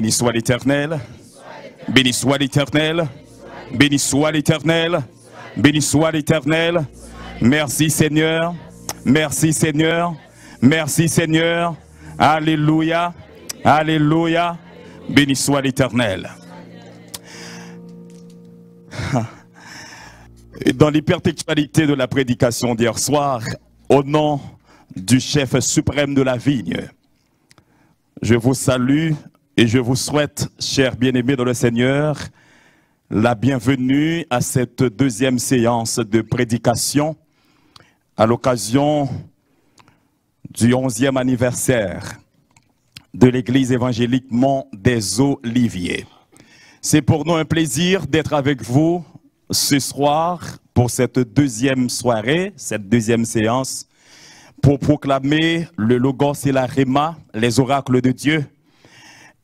Béni soit l'Éternel, béni soit l'Éternel, béni soit l'Éternel, béni soit l'Éternel. Merci Seigneur, merci Seigneur, merci Seigneur. Alléluia, alléluia, béni soit l'Éternel. Dans l'hypertextualité de la prédication d'hier soir, au nom du chef suprême de la vigne, je vous salue et je vous souhaite, chers bien-aimés dans le Seigneur, la bienvenue à cette deuxième séance de prédication à l'occasion du 11e anniversaire de l'église évangélique Mont des Oliviers. C'est pour nous un plaisir d'être avec vous ce soir pour cette deuxième soirée, cette deuxième séance, pour proclamer le Logos et la Rhéma, les oracles de Dieu.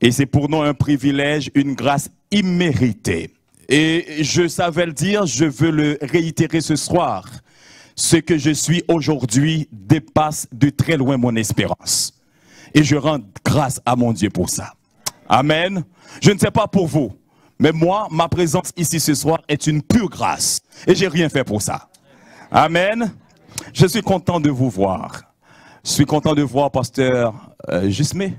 Et c'est pour nous un privilège, une grâce imméritée. Et je savais le dire, je veux le réitérer ce soir. Ce que je suis aujourd'hui dépasse de très loin mon espérance. Et je rends grâce à mon Dieu pour ça. Amen. Je ne sais pas pour vous, mais moi, ma présence ici ce soir est une pure grâce. Et j'ai rien fait pour ça. Amen. Je suis content de vous voir. Je suis content de voir pasteur Jusmé.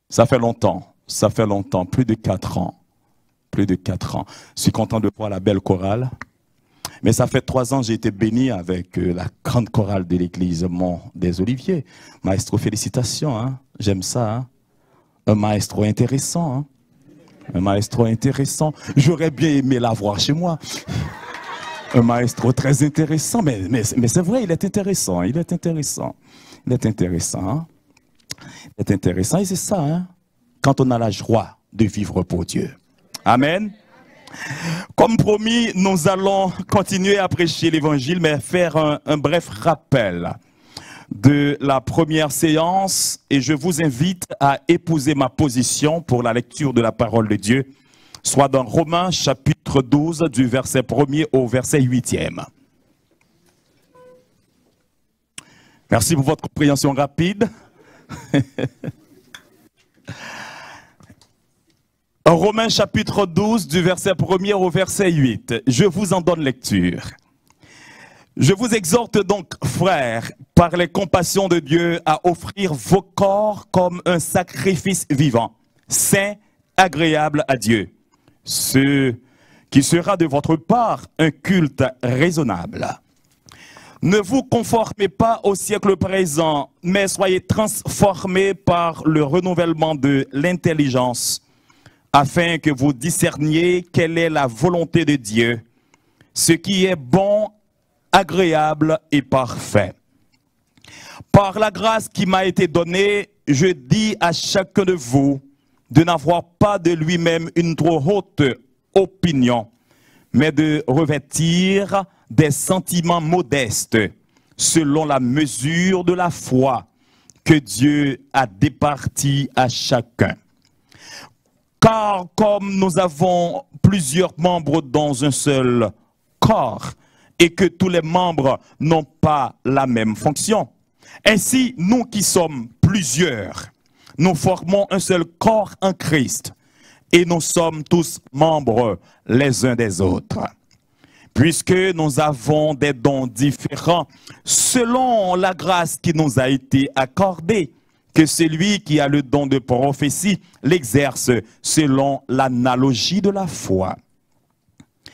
Ça fait longtemps, plus de 4 ans. Plus de 4 ans. Je suis content de voir la belle chorale. Mais ça fait 3 ans que j'ai été béni avec la grande chorale de l'église Mont des Oliviers. Maestro, félicitations, hein? J'aime ça. Hein? Un maestro intéressant. Hein? Un maestro intéressant. J'aurais bien aimé l'avoir chez moi. Un maestro très intéressant, mais c'est vrai, il est intéressant, il est intéressant. Il est intéressant, hein? Il est intéressant, et c'est ça, hein? Quand on a la joie de vivre pour Dieu. Amen. Comme promis, nous allons continuer à prêcher l'évangile, mais faire un bref rappel de la première séance, et je vous invite à épouser ma position pour la lecture de la parole de Dieu, soit dans Romains chapitre 12 du verset 1er au verset 8e. Merci pour votre compréhension rapide. Romains chapitre 12 du verset 1er au verset 8. Je vous en donne lecture. Je vous exhorte donc, frères, par les compassions de Dieu, à offrir vos corps comme un sacrifice vivant, saint, agréable à Dieu. Ce qui sera de votre part un culte raisonnable. Ne vous conformez pas au siècle présent, mais soyez transformés par le renouvellement de l'intelligence, afin que vous discerniez quelle est la volonté de Dieu, ce qui est bon, agréable et parfait. Par la grâce qui m'a été donnée, je dis à chacun de vous de n'avoir pas de lui-même une trop haute opinion, mais de revêtir des sentiments modestes selon la mesure de la foi que Dieu a départie à chacun. Car comme nous avons plusieurs membres dans un seul corps et que tous les membres n'ont pas la même fonction, ainsi nous qui sommes plusieurs, nous formons un seul corps en Christ et nous sommes tous membres les uns des autres. Puisque nous avons des dons différents selon la grâce qui nous a été accordée, que celui qui a le don de prophétie l'exerce selon l'analogie de la foi.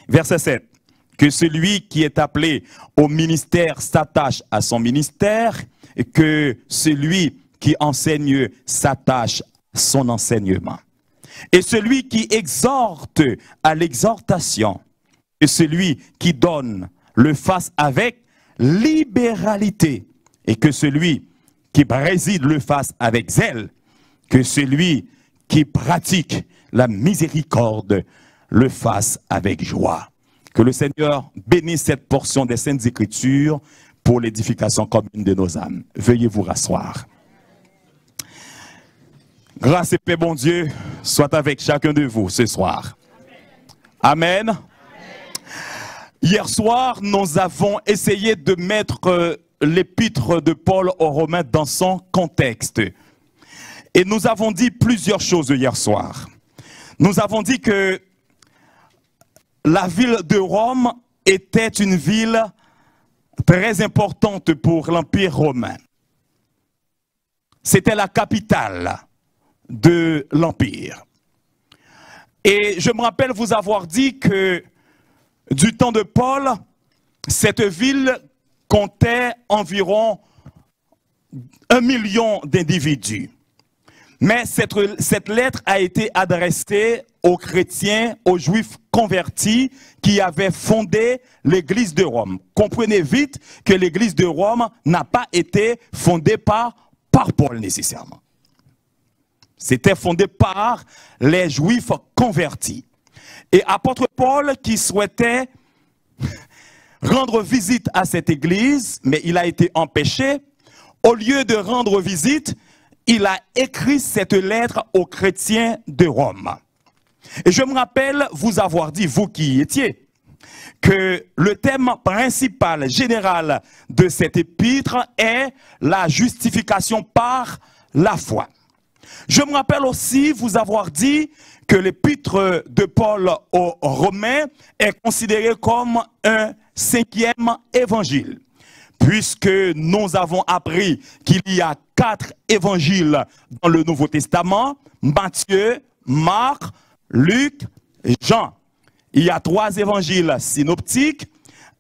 Verset 7. Que celui qui est appelé au ministère s'attache à son ministère et que celui qui enseigne s'attache à son enseignement. Et celui qui exhorte à l'exhortation et celui qui donne le fasse avec libéralité et que celui qui préside le fasse avec zèle, que celui qui pratique la miséricorde le fasse avec joie. Que le Seigneur bénisse cette portion des Saintes Écritures pour l'édification commune de nos âmes. Veuillez vous rasseoir. Grâce et paix, bon Dieu, soit avec chacun de vous ce soir. Amen. Hier soir, nous avons essayé de mettre l'épître de Paul aux Romains dans son contexte. Et nous avons dit plusieurs choses hier soir. Nous avons dit que la ville de Rome était une ville très importante pour l'Empire romain. C'était la capitale de l'Empire. Et je me rappelle vous avoir dit que du temps de Paul, cette ville comptait environ 1 million d'individus. Mais cette lettre a été adressée aux chrétiens, aux juifs convertis qui avaient fondé l'église de Rome. Comprenez vite que l'église de Rome n'a pas été fondée par Paul nécessairement. C'était fondé par les juifs convertis. Et apôtre Paul qui souhaitait rendre visite à cette église, mais il a été empêché. Au lieu de rendre visite, il a écrit cette lettre aux chrétiens de Rome. Et je me rappelle vous avoir dit, vous qui y étiez, que le thème principal, général de cette épître est la justification par la foi. Je me rappelle aussi vous avoir dit que l'épître de Paul aux Romains est considéré comme un 5e évangile, puisque nous avons appris qu'il y a 4 évangiles dans le Nouveau Testament, Matthieu, Marc, Luc et Jean. Il y a 3 évangiles synoptiques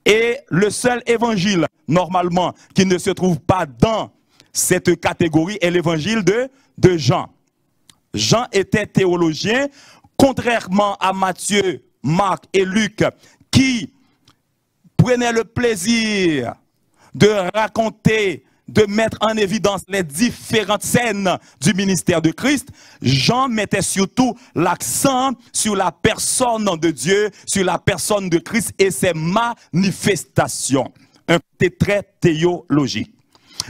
et le seul évangile, normalement, qui ne se trouve pas dans cette catégorie est l'évangile de Jean. Jean était théologien, contrairement à Matthieu, Marc et Luc, qui prenaient le plaisir de raconter, de mettre en évidence les différentes scènes du ministère de Christ. Jean mettait surtout l'accent sur la personne de Dieu, sur la personne de Christ et ses manifestations. Un côté très théologique.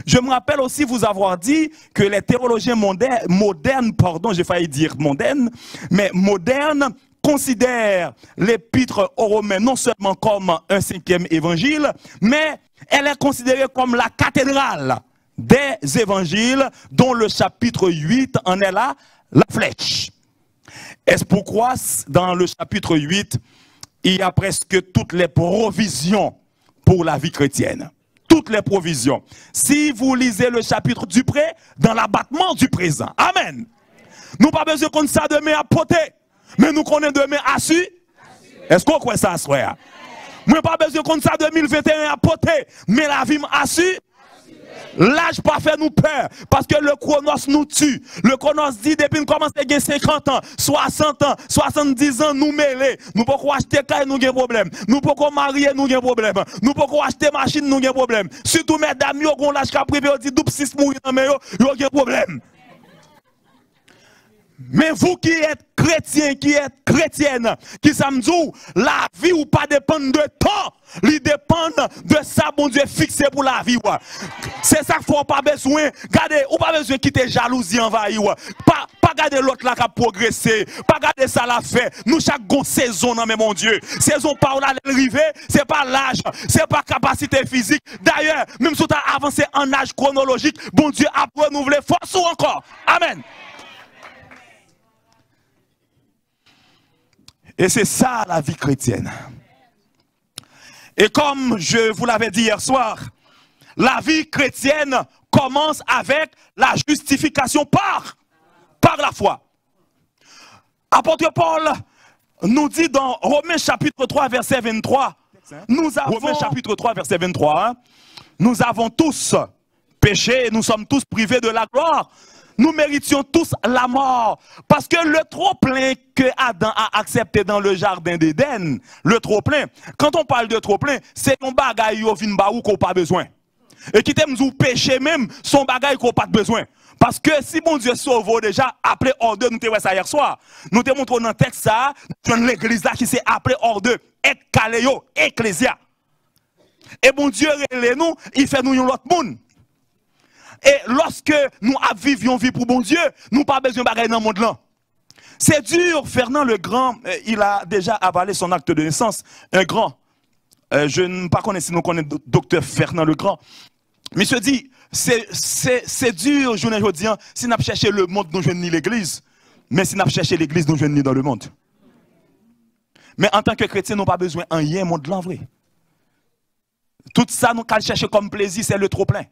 Je me rappelle aussi vous avoir dit que les théologiens modernes, j'ai failli dire mondaines, mais modernes, considèrent l'épître aux Romains non seulement comme un 5e évangile, mais elle est considérée comme la cathédrale des évangiles, dont le chapitre 8 en est là, la flèche. Est-ce pourquoi dans le chapitre 8, il y a presque toutes les provisions pour la vie chrétienne? Toutes les provisions. Si vous lisez le chapitre du pré, dans l'abattement du présent. Amen. Nous pas besoin qu'on ça demain à poter, mais nous connaissons demain assis. Est-ce qu'on croit ça, frère? Moi pas besoin qu'on ça 2021 à poter, mais la vie assis. L'âge pas fait nous peur, parce que le chronos nous tue. Le chronos dit depuis nous commençons à gagner 50 ans, 60 ans, 70 ans, nous mêler. Nous pouvons acheter caille, nous avons problème. Nous pouvons marier, nous avons problème. Nous pouvons acheter machine, nous avons problème. Surtout mesdames, yo gon l'âge qu'a privé, dit double 6 mourir dans mais yo avons problème. Mais vous qui êtes chrétien, qui êtes chrétienne, qui samedi, la vie ou pas dépend de temps, il dépend de ça, bon Dieu, fixé pour la vie. C'est ça qu'il faut pas besoin. Regardez, ou pas besoin de quitter jalousie envahie. Pas garder l'autre là qui a progressé, pas garder ça la fait. Nous, chaque saison, non, mais mon Dieu, saison pas où l'arrivée, c'est pas l'âge, c'est pas capacité physique. D'ailleurs, même si tu as avancé en âge chronologique, bon Dieu a renouvelé force ou encore. Amen. Et c'est ça la vie chrétienne. Et comme je vous l'avais dit hier soir, la vie chrétienne commence avec la justification par la foi. Apôtre Paul nous dit dans Romains chapitre 3 verset 23, Romains chapitre 3 verset 23, nous avons tous péché et nous sommes tous privés de la gloire. Nous méritions tous la mort. Parce que le trop-plein que Adam a accepté dans le jardin d'Éden, le trop-plein, quand on parle de trop-plein, c'est un bagage qui n'a pas besoin. Et qui t'aime vous pécher même, son bagage qu'on n'a pas besoin. Parce que si bon Dieu sauve déjà, appelé hors d'eux, nous te voyons ça hier soir. Nous te montrons dans le texte ça, dans l'église là qui s'est appelé hors d'eux, Ekkaleo, Ecclésia. Et bon Dieu, nous, il fait nous l'autre monde. Et lorsque nous vivions vie pour bon Dieu, nous pas besoin de bagaille dans le monde là. C'est dur, Fernand le Grand, il a déjà avalé son acte de naissance, un grand. Je ne sais pas si nous connaissons docteur Fernand le Grand. Mais il se dit, c'est dur, je ne dis, si nous cherchons le monde dont je nie l'église, mais si nous cherchons l'église dont je nie dans le monde. Mais en tant que chrétien, nous n'avons pas besoin d'un rien monde de vrai. Tout ça, nous allons chercher comme plaisir, c'est le trop-plein.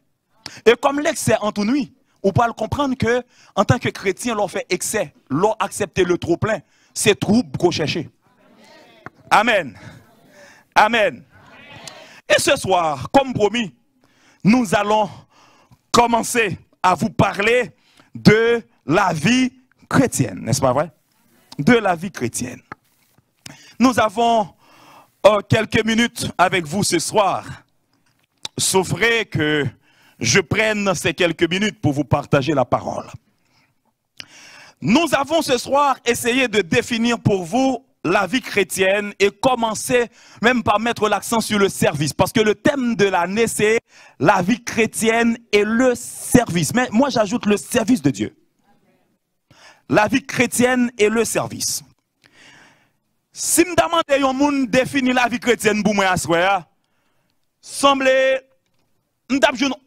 Et comme l'excès en tout nuit, on peut comprendre que, en tant que chrétien, l'on fait excès, l'on accepte le trop-plein, c'est trouble qu'on cherche. Amen. Amen. Et ce soir, comme promis, nous allons commencer à vous parler de la vie chrétienne, n'est-ce pas vrai? De la vie chrétienne. Nous avons quelques minutes avec vous ce soir. Souffrez que je prenne ces quelques minutes pour vous partager la parole. Nous avons ce soir essayé de définir pour vous la vie chrétienne et commencer même par mettre l'accent sur le service. Parce que le thème de l'année, c'est la vie chrétienne et le service. Mais moi, j'ajoute le service de Dieu. La vie chrétienne et le service. Si je demande à un monde définir la vie chrétienne pour moi, semble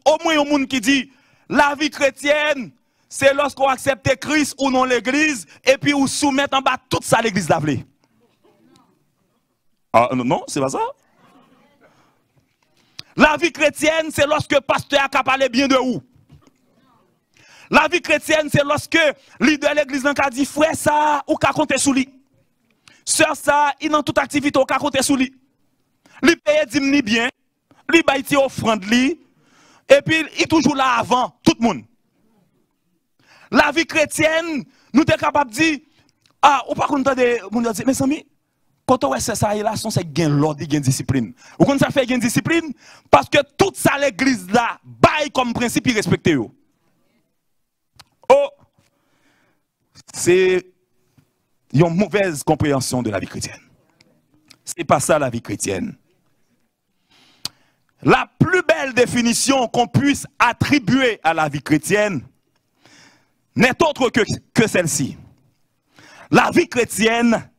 au moins un monde qui dit la vie chrétienne, c'est lorsqu'on accepte Christ ou non l'église et puis on soumet en bas tout ça à l'église d'Avlé. Ah non, c'est pas ça. La vie chrétienne, c'est lorsque le pasteur a parlé bien de vous. La vie chrétienne, c'est lorsque leader de l'église a dit frère ça, ou qu'a compter sous lui. Sœur ça, il dans toute activité, ou qu'a compter sous lui. Lui paye dîme bien, lui baille offrande lui, et puis il est toujours là avant tout le monde. La vie chrétienne, nous sommes capables de dire, ah, ou pas qu'on entende, mon Dieu, mes amis, quand on c'est ça, là, c'est gain l'ordre, gain discipline. Ou quand ça fait gain discipline, parce que tout ça, l'église là, baille comme principe, il respecte yo. Oh, c'est une mauvaise compréhension de la vie chrétienne. C'est pas ça la vie chrétienne. La plus belle définition qu'on puisse attribuer à la vie chrétienne n'est autre que celle-ci. La vie chrétienne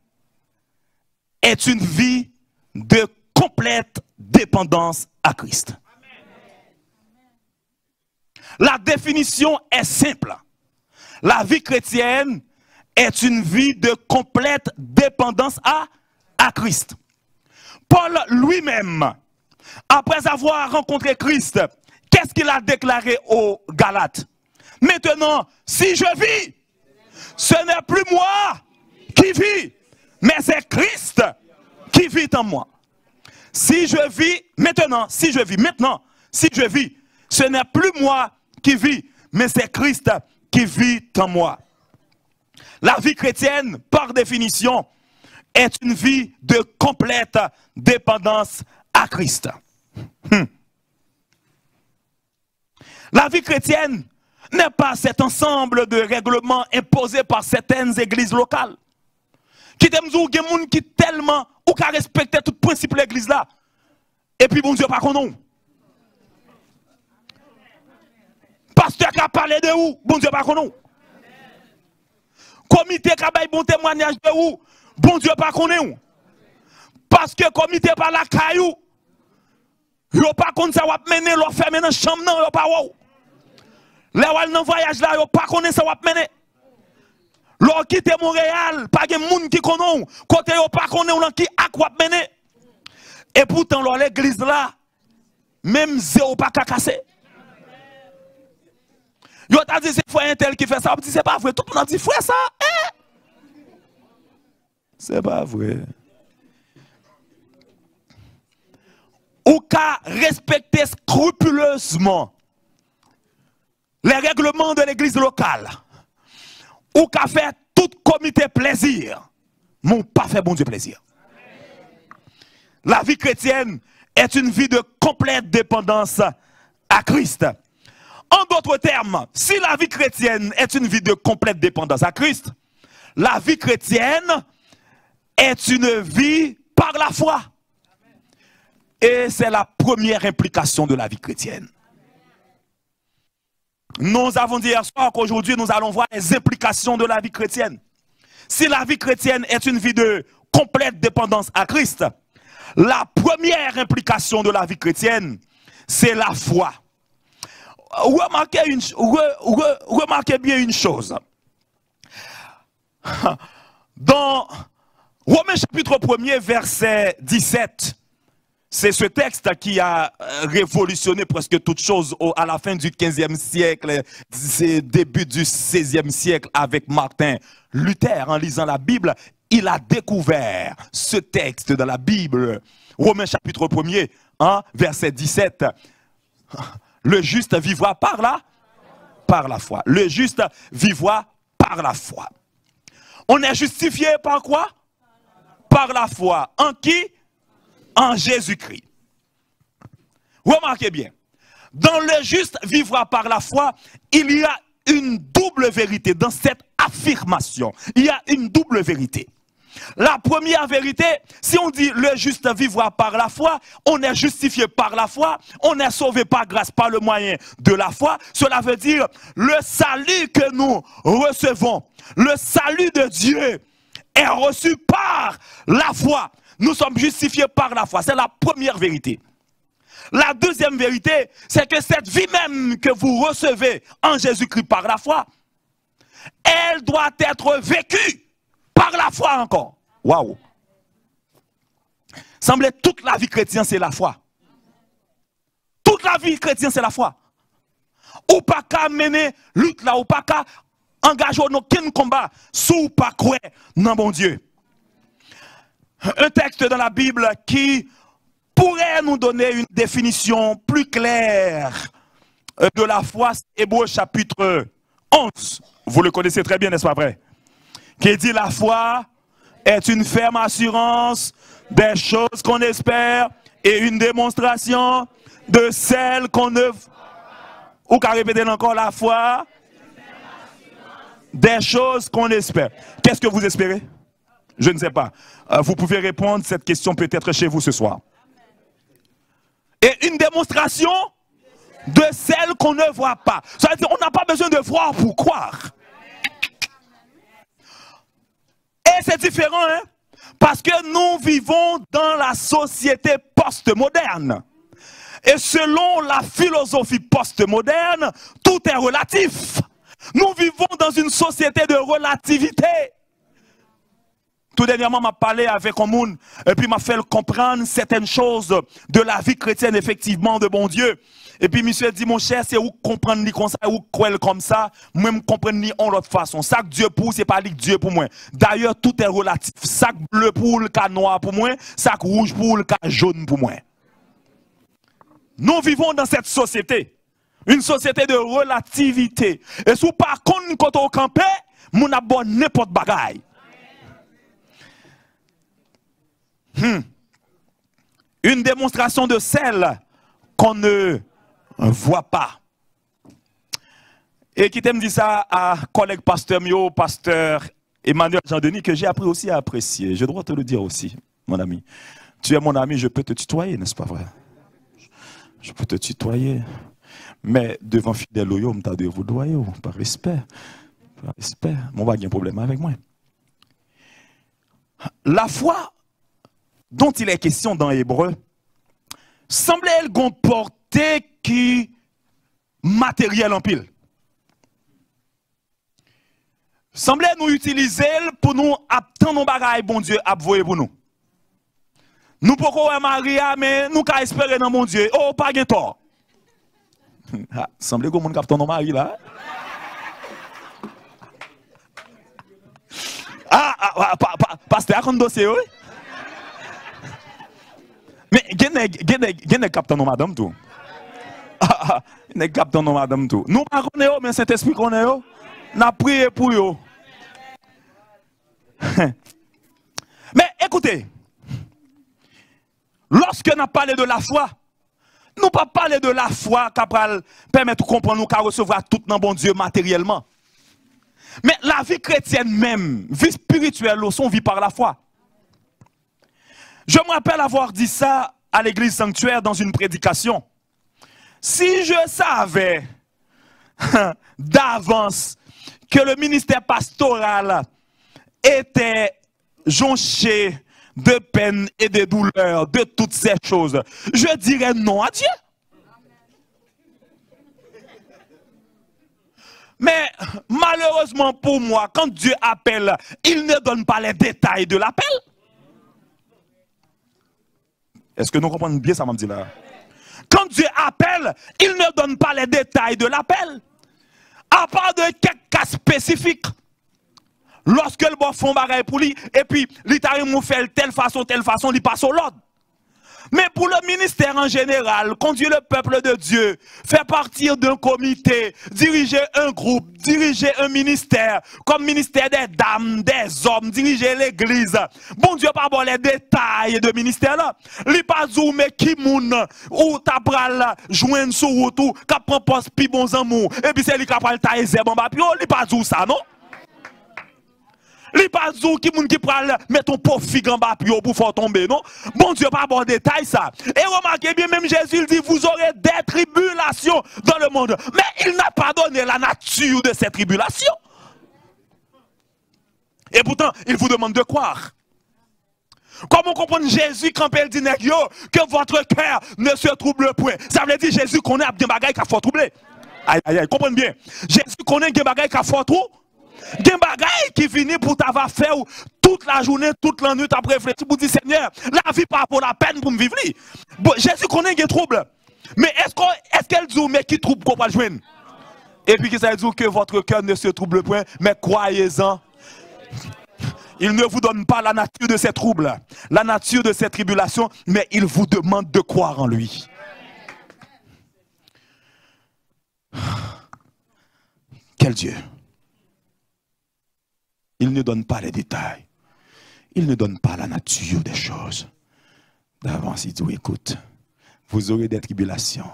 est une vie de complète dépendance à Christ. La définition est simple. La vie chrétienne est une vie de complète dépendance à Christ. Paul lui-même, après avoir rencontré Christ, qu'est-ce qu'il a déclaré aux Galates? Maintenant, si je vis, ce n'est plus moi qui vis, mais c'est Christ qui vit en moi. Si je vis maintenant, si je vis, ce n'est plus moi qui vis, mais c'est Christ qui vit en moi. La vie chrétienne, par définition, est une vie de complète dépendance à Christ. La vie chrétienne n'est pas cet ensemble de règlements imposés par certaines églises locales. Qui t'aiment dire qu'il y a des gens qui tellement ou qui respectent tout principe de l'église là. Et puis bon Dieu pas qu'on pasteur qui a parlé de où, bon Dieu pas qu'on comité qui a baillé bon témoignage de où, bon Dieu pas qu'on parce que comité par la caillou, yo pas qu'on ça va mener, leur faire mener chambre non, yo pas wow. Les wal nan voyage là, yo pas qu'on ça va mener. Leur quitte Montréal, pas de monde qui connaît, côté yo pas connaît on qui akwa mener. Et pourtant l'église là, même zéro pas cassé. Yo t'a dit c'est frère un tel qui fait ça, on dit c'est pas vrai, tout le monde a dit frère ça. C'est pas vrai. Ou qu'à respecter scrupuleusement les règlements de l'église locale. Ou qu'à faire tout comité plaisir. Mon pas fait bon Dieu plaisir. La vie chrétienne est une vie de complète dépendance à Christ. En d'autres termes, si la vie chrétienne est une vie de complète dépendance à Christ, la vie chrétienne est une vie par la foi. Et c'est la première implication de la vie chrétienne. Nous avons dit hier soir qu'aujourd'hui nous allons voir les implications de la vie chrétienne. Si la vie chrétienne est une vie de complète dépendance à Christ, la première implication de la vie chrétienne, c'est la foi. remarquez bien une chose. Dans Romains chapitre 1er, verset 17, c'est ce texte qui a révolutionné presque toute chose à la fin du 15e siècle, début du 16e siècle avec Martin Luther. En lisant la Bible, il a découvert ce texte dans la Bible. Romains chapitre 1er, verset 17. Le juste vivra par la foi. Le juste vivra par la foi. On est justifié par quoi? Par la foi. En qui? En Jésus-Christ. Remarquez bien. Dans le juste vivra par la foi, il y a une double vérité dans cette affirmation. Il y a une double vérité. La première vérité, si on dit le juste vivra par la foi, on est justifié par la foi, on est sauvé par grâce par le moyen de la foi. Cela veut dire le salut que nous recevons, le salut de Dieu est reçu par la foi. Nous sommes justifiés par la foi. C'est la première vérité. La deuxième vérité, c'est que cette vie même que vous recevez en Jésus-Christ par la foi, elle doit être vécue par la foi encore. Waouh! Semblait toute la vie chrétienne, c'est la foi. Toute la vie chrétienne, c'est la foi. Ou pas qu'à mener lutte là, ou pas qu'à engager aucun combat, sous pas quoi, non bon Dieu. Un texte dans la Bible qui pourrait nous donner une définition plus claire de la foi, c'est Hébreux chapitre 11. Vous le connaissez très bien, n'est-ce pas vrai? Qui dit la foi est une ferme assurance des choses qu'on espère et une démonstration de celles qu'on ne... Ou qu'à répéter encore la foi des choses qu'on espère. Qu'est-ce que vous espérez? Je ne sais pas. Vous pouvez répondre cette question peut-être chez vous ce soir. Et une démonstration de celles qu'on ne voit pas. Ça veut dire on n'a pas besoin de voir pour croire. Et c'est différent, hein? Parce que nous vivons dans la société post-moderne. Et selon la philosophie post-moderne, tout est relatif. Nous vivons dans une société de relativité. Tout dernièrement, m'a parlé avec un monde et puis m'a fait comprendre certaines choses de la vie chrétienne, effectivement, de bon Dieu. Et puis, monsieur dit, mon cher, c'est où comprendre ni comme ça, ou quoi comme ça, moi, me comprendre ni en l'autre façon. Ça que Dieu pour, c'est pas que Dieu pour moi. D'ailleurs, tout est relatif. Ça bleu pour le cas noir pour moi, ça rouge pour le cas jaune pour moi. Nous vivons dans cette société. Une société de relativité. Et sous par contre, quand on campe, mon abonne n'importe bagaille. Une démonstration de celle qu'on ne voit pas. Et qui t'aime dit ça à collègue pasteur Mio, pasteur Emmanuel Jean-Denis, que j'ai appris aussi à apprécier. Je dois te le dire aussi, mon ami. Tu es mon ami, je peux te tutoyer, n'est-ce pas vrai? Je peux te tutoyer. Mais devant fidèle au yom, t'as de vous doyer, par respect. Par respect. Mon va y a un problème avec moi. La foi dont il est question dans Hébreu semblait elle comporter qui matériel en pile. Semblait nous utiliser pour nous attendre nos bagailles, bon Dieu, abvoyer pour nous. Nous pouvons Maria, mais nous qu'à espérer dans mon Dieu. Oh, pas de tort. Semblait que mon capteur nos mari là. Pasteur, qu'on dossier, oui. Mais il y a capteur nos madame tout. Il y a capteur nos madame tout. Nous ne connaissons pas, mais cet esprit qu'on est, nous avons prié pour eux. Mais écoutez, lorsque nous parlons de la foi, nous ne pas parler de la foi qui permet de comprendre nous qu'à recevoir tout dans bon Dieu matériellement. Mais la vie chrétienne même, vie spirituelle, on vit par la foi. Je me rappelle avoir dit ça à l'église sanctuaire dans une prédication. Si je savais d'avance que le ministère pastoral était jonché de peine et de douleur, de toutes ces choses, je dirais non à Dieu. Mais malheureusement pour moi, quand Dieu appelle, il ne donne pas les détails de l'appel. Est-ce que nous comprenons bien ça, m'a dit là? Quand Dieu appelle, il ne donne pas les détails de l'appel. À part de quelques cas spécifiques. Lorsque le bon font bagaille pour lui, et puis l'État fait telle façon, il passe au l'ordre. Mais pour le ministère en général, conduire le peuple de Dieu, faire partir d'un comité, diriger un groupe, diriger un ministère, comme ministère des dames, des hommes, diriger l'église. Bon Dieu, pas bon les détails de ministère là. Li pas zou mais qui moun ou ta pral joindre sous route ou ka prend poste pi bon amour et puis c'est li ka pral tailler zeb en bas puis li pas zou ça non. Li pas zou qui moun qui pral mettre ton pauvre figue en bas pour faire tomber non. Bon Dieu pas bon détail ça. Et remarquez bien même Jésus il dit vous aurez des tribulations dans le monde. Mais il n'a pas donné la nature de ces tribulations. Et pourtant il vous demande de croire. Comment comprendre Jésus quand il dit que votre cœur ne se trouble point. Ça veut dire Jésus connaît bien bagaille qui a fort troublé. Aïe aïe aïe, comprenez bien. Jésus connaît bien bagaille qui a fort troublé. Gen bagay qui finit pour t'avoir fait toute la journée, toute la nuit, après réfléchir pour dire Seigneur, la vie pas pour la peine pour me vivre. Bon, Jésus connaît des troubles. Mais est-ce qu'elle dit mais qui trouble qu'on va joindre? Et puis qui ça dit que votre cœur ne se trouble point, mais croyez-en. Il ne vous donne pas la nature de ces troubles, la nature de ces tribulations, mais il vous demande de croire en lui. Quel Dieu! Il ne donne pas les détails. Il ne donne pas la nature des choses. D'avance, il dit, écoute, vous aurez des tribulations.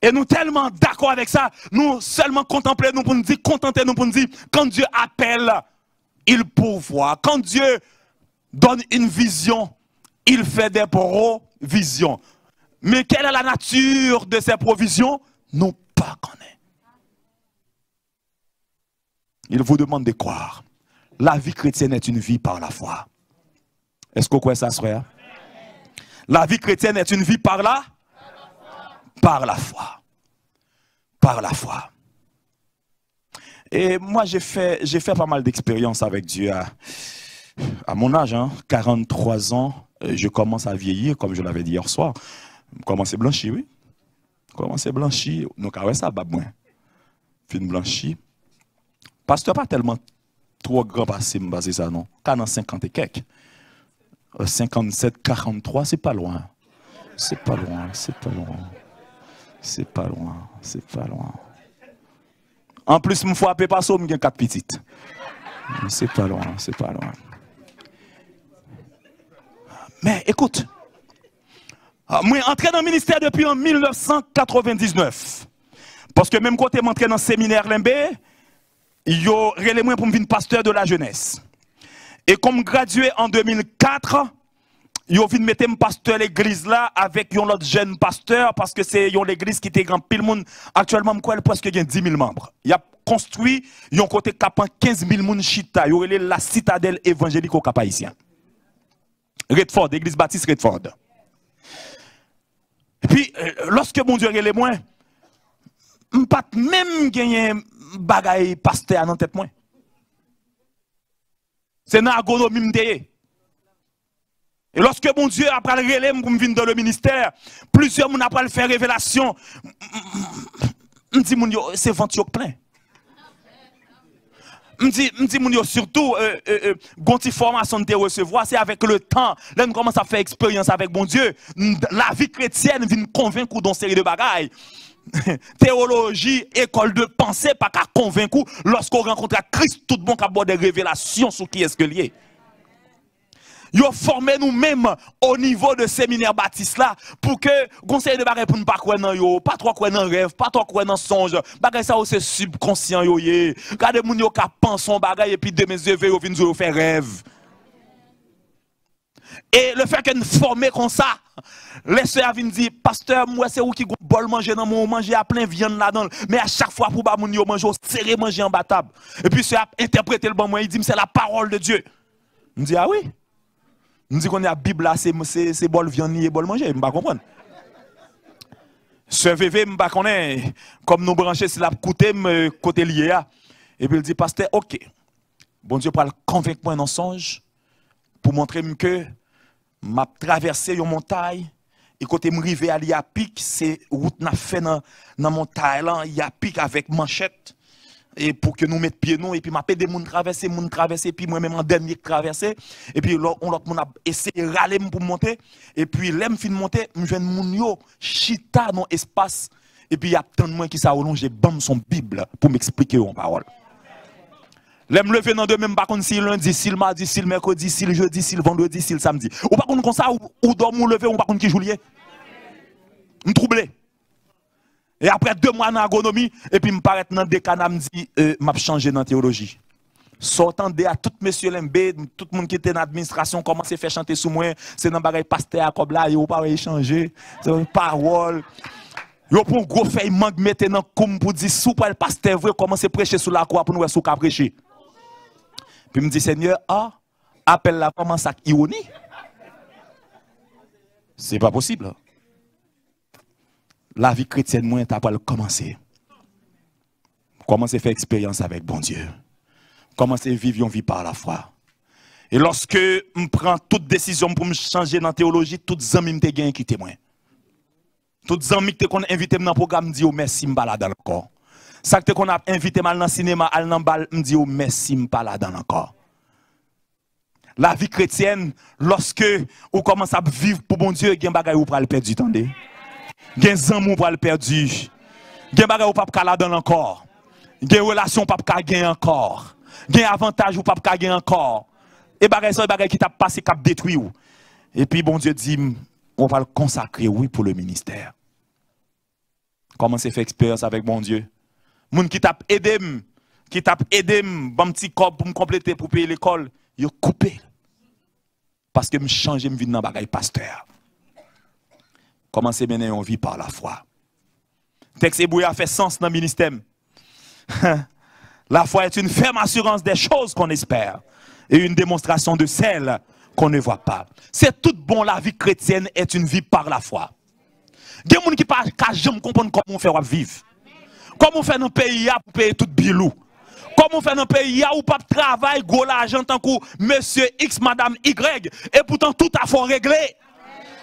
Et nous tellement d'accord avec ça, nous seulement contempler nous pour nous dire, contenter nous pour nous dire, quand Dieu appelle, il pourvoit. Quand Dieu donne une vision, il fait des provisions. Mais quelle est la nature de ces provisions? Nous pas connaître. Il vous demande de croire. La vie chrétienne est une vie par la foi. Est-ce que vous croyez ça, frère? La vie chrétienne est une vie par la? Par la foi. Par la foi. Et moi, j'ai fait pas mal d'expériences avec Dieu à mon âge, 43 ans. Je commence à vieillir, comme je l'avais dit hier soir. Je commence à blanchir, oui. Je commence à blanchir. Donc, ouais, ça, bah, moi. Fin blanchir. Pasteur pas tellement trop grand passé, me ça non. 50 et quelques. 57, 43, c'est pas loin. C'est pas loin, c'est pas loin. C'est pas loin, c'est pas loin. En plus, me frappe pas ça, j'ai 4 petites. C'est pas loin, c'est pas loin. Mais écoute, moi entré dans le ministère depuis en 1999. Parce que même quand je suis entré dans le séminaire Limbé, yo relé moi pour me devenir pasteur de la jeunesse. Et comme gradué en 2004, yo vinn mettre me pasteur l'église là avec un autre jeune pasteur parce que c'est l'église qui était grand pile monde actuellement quoi presque 10 000 membres. Il a construit un côté capan 15 000 moun chita, yo relé la citadelle évangélique au Cap Haïtien. Redford, église baptiste Redford. Et puis lorsque mon Dieu relé moi, m'pas même gagner bagay pasteur dans tête moi. C'est dans l'agonomie m'deye. Et lorsque mon Dieu après le relais pour me venir dans le ministère, plusieurs moun après le faire révélation, m'di moun yo c'est vent yo plein. M'di moun yo surtout gonti formation de recevoir, c'est avec le temps, là nous commence à faire expérience avec mon Dieu, la vie chrétienne vient convaincre dans série de bagailles. Théologie, école de pensée, pas qu'à convaincre lorsqu'on rencontre Christ, tout le monde a des révélations sur qui est-ce que lié. Yo formé nous-mêmes au niveau de séminaire baptiste là pour que conseil de bagay pour ne pas croire dans yo, pas trop croire dans rêve, pas trop croire dans songe. Bagay ça c'est subconscient yo yé. Regardez moun yo ka pense son bagay et puis demain yeux yo vinn yo faire rêve. Et le fait que nous formons comme ça, les soeurs viennent dire, pasteur, moi c'est où qui bol manger dans mon manger à plein viande là-dedans. Mais à chaque fois pour ba moun yo manger, serré manger en bas table. Et puis c'est interpréter le bon moi, il dit c'est la parole de Dieu. Je dis ah oui. Je dis qu'on est à Bible là, c'est bol viande et bol manger, je ne pas comprendre. Ce VV m'pa connaît comme nous brancher si la côté côté lié. Et puis il dit pasteur, OK. Bon Dieu pour convaincre moi dans songe pour montrer que m'a traversé une montagne et côté m'rivé à l'y a pic, c'est route n'a fait dans montagne là, il y a pic avec manchette. Et pour que nous mettions pied nous, et puis m'a des moun traverser, puis moi-même en dernier traverser, et puis l'autre moun a essayé de râler pour monter, et puis l'aime fin monter, je viens moun yo, chita dans l'espace, et puis il y a tant de moins qui s'allonge, j'ai bam son Bible pour m'expliquer en parole. L'aime lever dans deux même pas contre si lundi, si le mardi, si le mercredi, si le jeudi, si le vendredi, si le samedi. Ou pas contre comme ça, ou dorme ou lever, ou pas contre qui joulier. Me troublé. Et après 2 mois dans l'agronomie, et puis me paraît dans des canaux, me dit, m'a changé dans la théologie. Sortant de à tout monsieur Lembe, tout le monde qui était dans l'administration, commence à faire chanter sous moi, c'est dans le pasteur comme là, il n'y a pas échanger, c'est une parole. Yo pour gros feuille manque mettre dans comme pour dire sous pas le pasteur vrai commencer à prêcher sous la croix pour nous sous ka prêcher. Puis me dit Seigneur, appelle la comment ça ironie. C'est pas possible. La vie chrétienne, moi, t'as pas commencer. Commencer à faire expérience avec bon Dieu. Commencer à vivre une vie par la foi. Et lorsque je prends toute décision pour me changer dans la théologie, toutes les amis me gagnent qui témoignent. Toutes les amis qui ont invité dans le programme me disent merci, je me balade encore. Ça que qu'on a invité mal dans le cinéma, me dit merci, je me balade encore. La vie chrétienne, lorsque vous commencez à vivre pour bon Dieu, il y a des choses pour le perdre du temps. Il y a des amours pour le perdre. Il y a des choses pour le perdre encore. Il y a des relations pour le gagner encore. Il y a des avantages pour le gagner encore. Et des choses qui t'a passé, qui t'a détruit. Et puis bon Dieu dit, on va le consacrer, oui, pour le ministère. Comment c'est fait expérience avec bon Dieu? Moun qui t'a aidé, bon petit corps pour me compléter, pour payer l'école, il a coupé. Parce que je change, je vis dans le bagaille pasteur. Comment c'est mener une vie par la foi? Texte Hébreu a fait sens dans le ministère. La foi est une ferme assurance des choses qu'on espère et une démonstration de celles qu'on ne voit pas. C'est tout bon, la vie chrétienne est une vie par la foi. Il y a des gens qui ne jamais comprendre comment on fait vivre. Comment on fait dans le pays pour payer tout bilou. Comment on fait dans le pays où pas de travail, gros l'argent tant que monsieur X, madame Y, et pourtant tout a fait régler.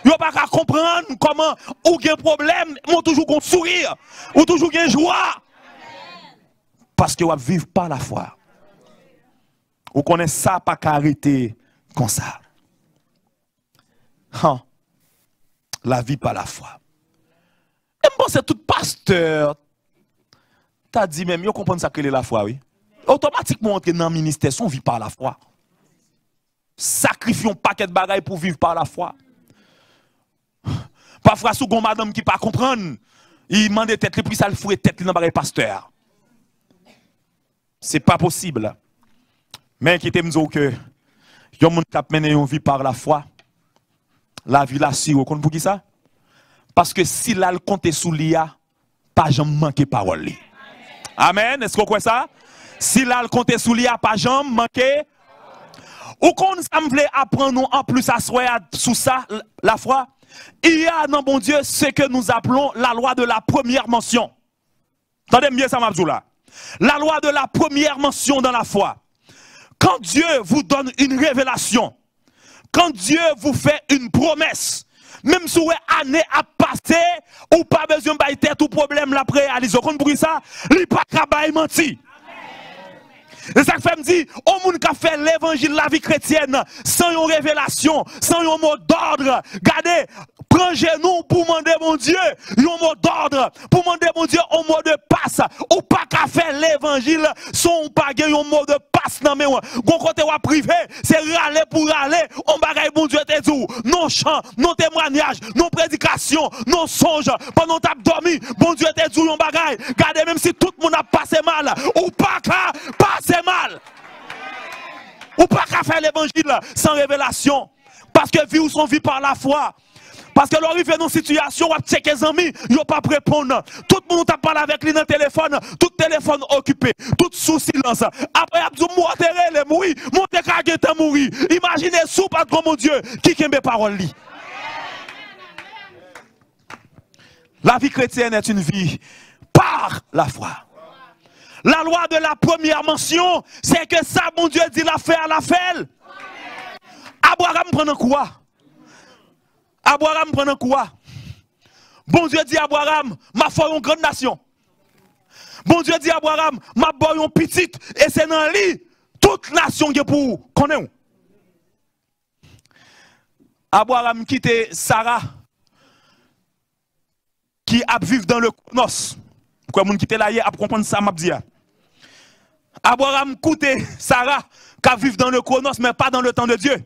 Vous n'avez pas comprendre comment ou un problème, ou toujours un sourire, ou toujours une joie. Parce que vous vivez par la foi. Vous connaissez ça, pas qu'arrêter comme ça. La vie par la foi. Et bon, c'est tout pasteur. T'as dit même, vous comprenez ça que la foi, oui. Automatiquement, entrer dans le ministère, on vit par la foi. Sacrifions un paquet de bagailles pour vivre par la foi. Parfois, si vous madame qui ne comprend pas, il demande tête, et puis ça le fouet tête dans le pasteur. Ce n'est pas possible. Mais qui te dit que il y a des gens qui mènent une vie par la foi. La vie là, si vous comprenez pour qui ça? Parce que si là, le compte sous l'IA, pas jamais manquer parole. Amen. Est-ce que vous croyez ça? Si là, le compte sous l'IA, pas jamais manquer. Ou qu'on semble apprendre en plus à sous ça, la foi? Il y a dans bon Dieu ce que nous appelons la loi de la première mention. Entendez bien ça, Mabzoula. La loi de la première mention dans la foi. Quand Dieu vous donne une révélation, quand Dieu vous fait une promesse, même si vous avez année à passer, ou pas besoin de tête ou problème la réaliser. Vous comprenez ça? Il n'y a pas de menti. C'est ça que fait me dire, au monde qui a fait l'évangile de la vie chrétienne, sans une révélation, sans un mot d'ordre, regardez, prends genou pour demander mon Dieu, un mot d'ordre, pour demander mon Dieu un mot de passe, ou pas qu'à faire l'évangile, sans pas gagner un mot de passe dans mes mains. Gon côté ou privé, c'est râler pour râler, on bagaille mon Dieu te dit, non chant, non témoignage, non prédication, non songe, pendant t'as dormi, bon Dieu te dit, on bagaille, regardez même si tout le monde a passé mal, ou pas qu'à passer mal. Ou pas qu'à faire l'évangile sans révélation. Parce que vie ou son vie par la foi. Parce que l'arrive dans une situation où check les amis, ils n'ont pas répondre. Tout le monde a parlé avec lui dans le téléphone, tout le téléphone occupé, tout sous silence. Après, il a dit, monter mourir, monter kageta mourir. Imaginez sous patron mon Dieu, qui kembe parole li. La vie chrétienne est une vie par la foi. La loi de la première mention, c'est que ça, mon Dieu dit la faire, la fait. Abraham prend quoi? Abraham prend quoi? Bon Dieu dit à Abraham, ma foi une grande nation. Bon Dieu dit à Abraham, ma boy une petite, et c'est dans lui, toute nation qui est pour connaître. Abraham quitte Sarah, qui a vécu dans le Chronos. Pourquoi moun quitte là hier à comprendre ça m'a dit. Abraham quitte Sarah qui vit dans le Chronos mais pas dans le temps de Dieu.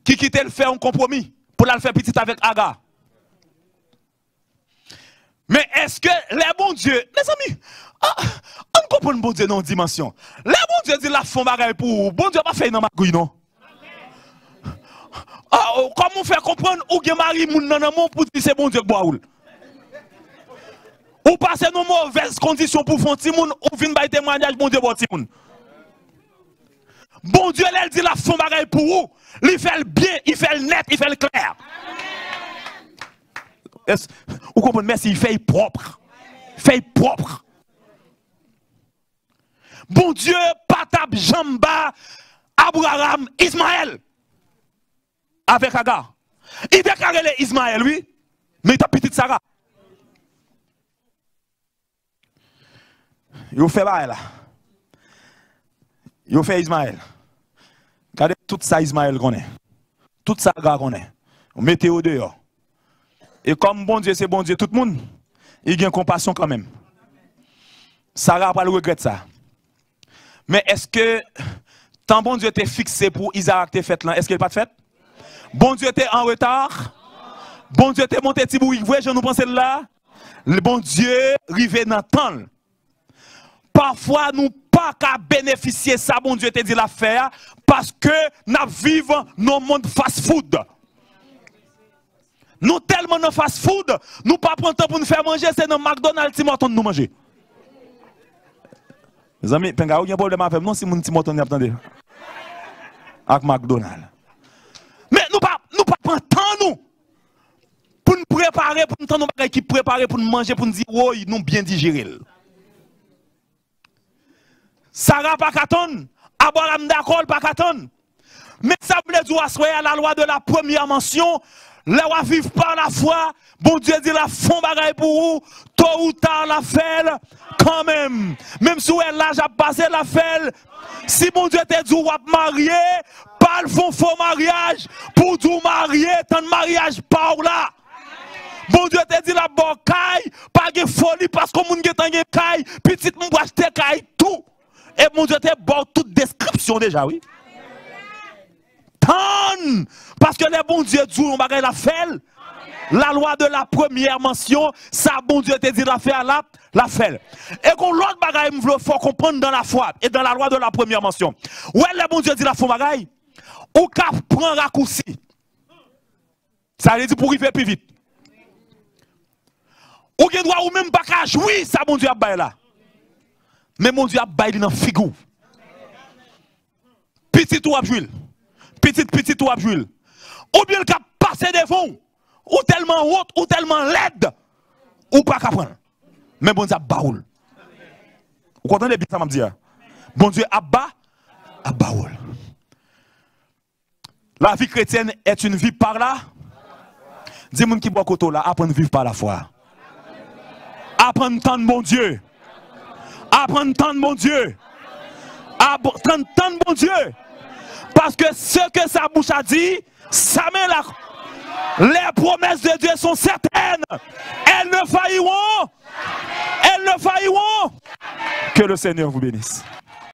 Qui quitte le faire un compromis pour la faire petite avec Agar. Mais est-ce que les bons dieux, les amis, on comprend le bon Dieu dans une dimension. Les bons dieux disent la font bagaille pour bon Dieu pas fait dans ma couille non. Comment on fait comprendre ou gen mari moun nan mon pour dire c'est bon Dieu bois ou passer nos mauvaises conditions pour faire ti moun ou vinn bay témoignage bon Dieu bois ti moun. Bon Dieu elle dit la font bagaille pour ou, il fait le bien, il fait le net, il fait le clair. Vous comprenez merci, il fait propre. Fait propre. Bon Dieu patab jamba Abraham Ismaël avec Agar. Il déclare Ismaël, oui, mais il a petite Sarah. Il fait là. Il fait Ismaël. Regardez tout ça Ismaël connaît. Tout ça Agar connaît. Mettez au dehors. Et comme bon Dieu c'est bon Dieu, tout le monde, il a compassion quand même. Sarah n'a pas le regret ça. Mais est-ce que tant bon Dieu était fixé pour Isaac t'es fait là, est-ce qu'il n'est pas fait? Bon Dieu était en retard. Bon Dieu était monté petit bout, je nous pensons là. Le bon Dieu arrivé dans le temps. Parfois nous pas qu'à bénéficier ça, bon Dieu te dit la faire parce que nous vivons dans le monde fast-food. Nous tellement dans fast-food, nous pas prendre temps pour nous faire manger, c'est dans McDonald's qui m'attend nous manger. Mes amis, penga ou y a un problème avec non si mon petit m'attend attendez. Avec McDonald's. Mais nous pas prendre temps nous pour nous préparer, pour nous temps nous équipe préparer pour nous manger, pour nous dire oui, nous bien digérer. Sarah pas qu'attendre, Abraham d'accord pas qu'attendre. Mais ça veut dire à la loi de la première mention, les gens vivent par la foi, bon Dieu dit la font bagaille pour vous, tôt ou tard la fait quand même. Même si l'âge a passé la fait, si bon Dieu te dit ou va marier, pas le font faux mariage pour tout marier, tant de mariage par là. Bon Dieu te dit la bocaille, pas de folie parce que moun getan gen caille, petite moun va acheter caille tout. Et mon Dieu te bon toute description déjà oui. Tant parce que les bons dieux disent on va la faire. La loi de la première mention, ça bon Dieu te dit la faire la fait. Et qu'on l'autre bagaille il faut comprendre dans la foi et dans la loi de la première mention. Ouais les bon Dieu dit la font bagaille ou qu'à prendre raccourci. Ça veut dire pour arriver plus vite. Ou qui doit ou même pas qu'à jouir ça bon Dieu a bail là. Mais mon Dieu a bail dans figou. Petit ou a jouer. Petit ou a jouer. Ou bien le cap passer devant ou tellement haute ou tellement laide ou pas qu'à prendre. Mais bon Dieu a baoul. Vous comprenez bien ça m'a dit. Bon Dieu a baoul. La vie chrétienne est une vie par là. Dis-moi qui boit koto là, apprendre à vivre par la foi. Apprendre tant de mon Dieu. Apprendre tant de mon Dieu. Apprendre tant de mon Dieu. Parce que ce que sa bouche a dit, ça met là. Les promesses de Dieu sont certaines. Elles ne failliront. Elles ne failliront. Que le Seigneur vous bénisse.